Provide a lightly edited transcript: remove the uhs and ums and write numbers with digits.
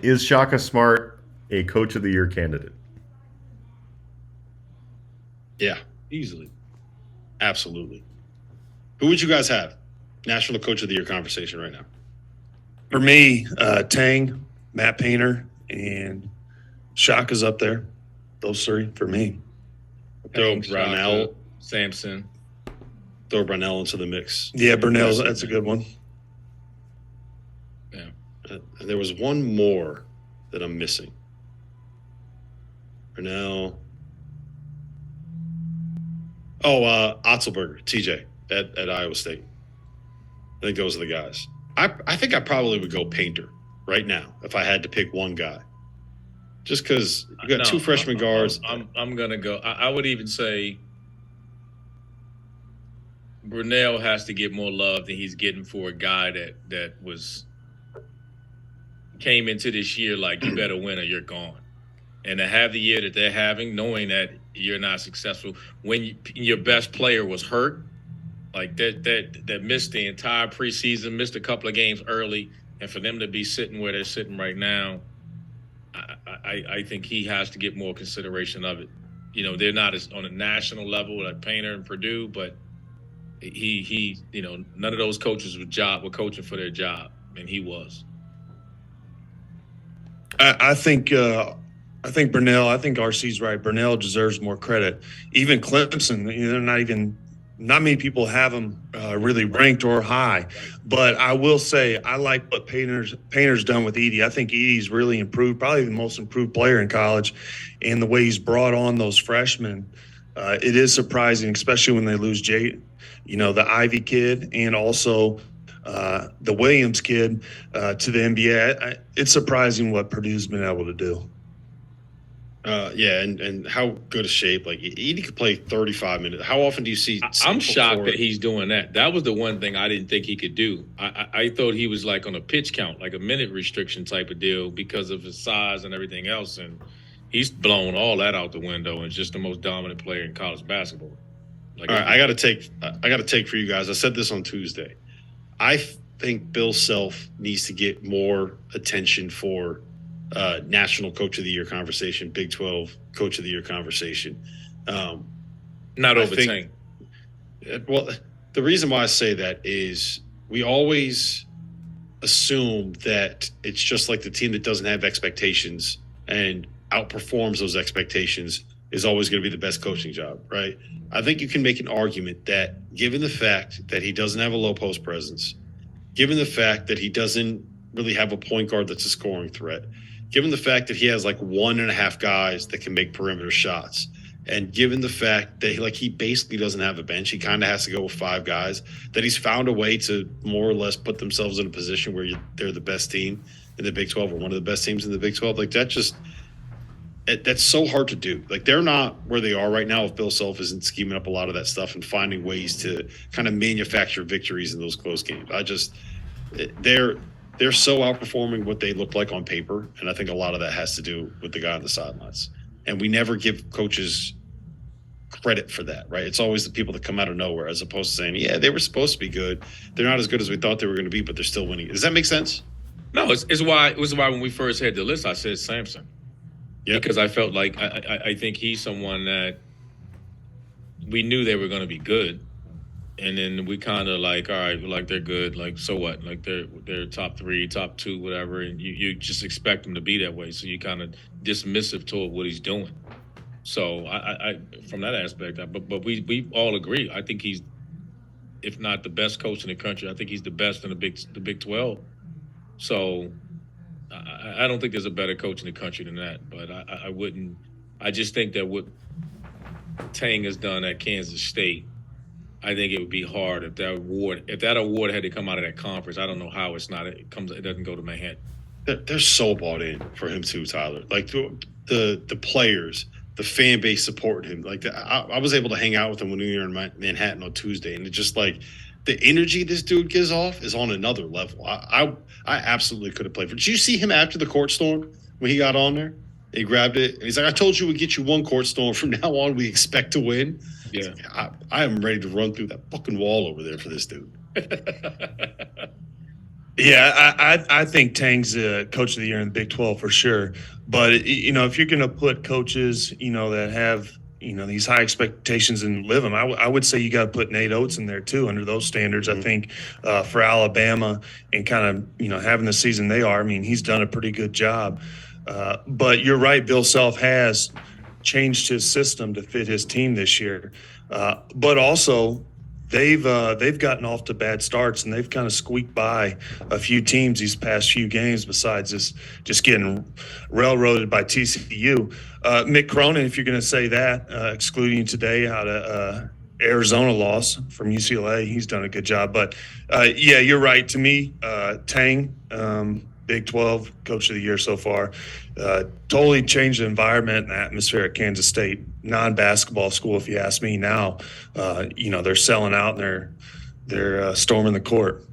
Is Shaka Smart a Coach of the Year candidate? Yeah, easily. Absolutely. Who would you guys have? National Coach of the Year conversation right now. For me, Tang, Matt Painter, and Shaka's up there. Those three for me. Throw Payne, Shaka, Brownell. Sampson. Throw Brownell into the mix. Yeah, Burnell's that's a good one. Yeah. There was one more that I'm missing. Brunell. Oh, Otzelberger, TJ at Iowa State. I think those are the guys. I think I probably would go Painter right now if I had to pick one guy. Just because you got two freshman guards. I'm gonna go. I would even say Brunell has to get more love than he's getting for a guy that came into this year like you better win or you're gone. And to have the year that they're having, knowing that you're not successful when your best player was hurt, like that missed the entire preseason, missed a couple of games early, and for them to be sitting where they're sitting right now, I think he has to get more consideration of it. You know, they're not as on a national level like Painter and Purdue, but he none of those coaches were coaching for their job, and he was. I think Burnell. I think RC's right. Burnell deserves more credit. Even Clemson, not many people have him really ranked or high. But I will say I like what Painter's done with Edey. I think Edey's really improved, probably the most improved player in college, and the way he's brought on those freshmen. It is surprising, especially when they lose the Ivy kid, and also the Williams kid to the NBA. It's surprising what Purdue's been able to do. Yeah, and how good a shape. Like, Edey could play 35 minutes. How often do you see? I'm shocked that he's doing that. That was the one thing I didn't think he could do. I thought he was like on a pitch count, like a minute restriction type of deal because of his size and everything else. And he's blown all that out the window and is just the most dominant player in college basketball. Like, all right, I got to take for you guys. I said this on Tuesday. I think Bill Self needs to get more attention for National Coach of the Year conversation, Big 12 Coach of the Year conversation. Not over Tank. Well, the reason why I say that is we always assume that it's just like the team that doesn't have expectations and outperforms those expectations is always going to be the best coaching job, right? I think you can make an argument that given the fact that he doesn't have a low post presence, given the fact that he doesn't really have a point guard that's a scoring threat, given the fact that he has like 1.5 guys that can make perimeter shots, and given the fact that he basically doesn't have a bench, he kind of has to go with 5 guys, that he's found a way to more or less put themselves in a position where they're the best team in the Big 12 or one of the best teams in the Big 12. Like, that's so hard to do. Like, they're not where they are right now if Bill Self isn't scheming up a lot of that stuff and finding ways to kind of manufacture victories in those close games. They're so outperforming what they look like on paper, and I think a lot of that has to do with the guy on the sidelines. And we never give coaches credit for that, right? It's always the people that come out of nowhere, as opposed to saying, yeah, they were supposed to be good. They're not as good as we thought they were going to be, but they're still winning. Does that make sense? No, it was why when we first had the list, I said Sampson. Yeah, because I felt like I think he's someone that we knew they were going to be good, and then we kind of like, all right, like they're good, like so what? Like they're top 3, top 2, whatever, and you just expect them to be that way, so you kind of dismissive toward what he's doing. So I from that aspect, but we all agree. I think he's, if not the best coach in the country, I think he's the best in the Big 12. So. I don't think there's a better coach in the country than that, but I wouldn't. I just think that what Tang has done at Kansas State, I think it would be hard if that award had to come out of that conference. I don't know how it doesn't go to Manhattan. They're so bought in for him too, Tyler. Like the players, the fan base supporting him. Like I was able to hang out with him when we were in Manhattan on Tuesday, and it's just like the energy this dude gives off is on another level. I absolutely could have played for. Did you see him after the court storm when he got on there? He grabbed it and he's like, "I told you we'd get you one court storm. From now on, we expect to win." Yeah, I am ready to run through that fucking wall over there for this dude. Yeah, I think Tang's coach of the year in the Big 12 for sure. But if you're going to put coaches, that have these high expectations and live them, I would say you got to put Nate Oates in there too. Under those standards, I think for Alabama and kind of having the season they are, I mean, he's done a pretty good job. But you're right, Bill Self has changed his system to fit his team this year. But also they've gotten off to bad starts and they've kind of squeaked by a few teams these past few games. Besides just getting railroaded by TCU, Mick Cronin, if you're going to say that, excluding today out of Arizona loss from UCLA, he's done a good job. But yeah, you're right. To me, Tang, Big 12 Coach of the Year so far. Totally changed the environment and atmosphere at Kansas State. Non-basketball school, if you ask me now. They're selling out and they're storming the court.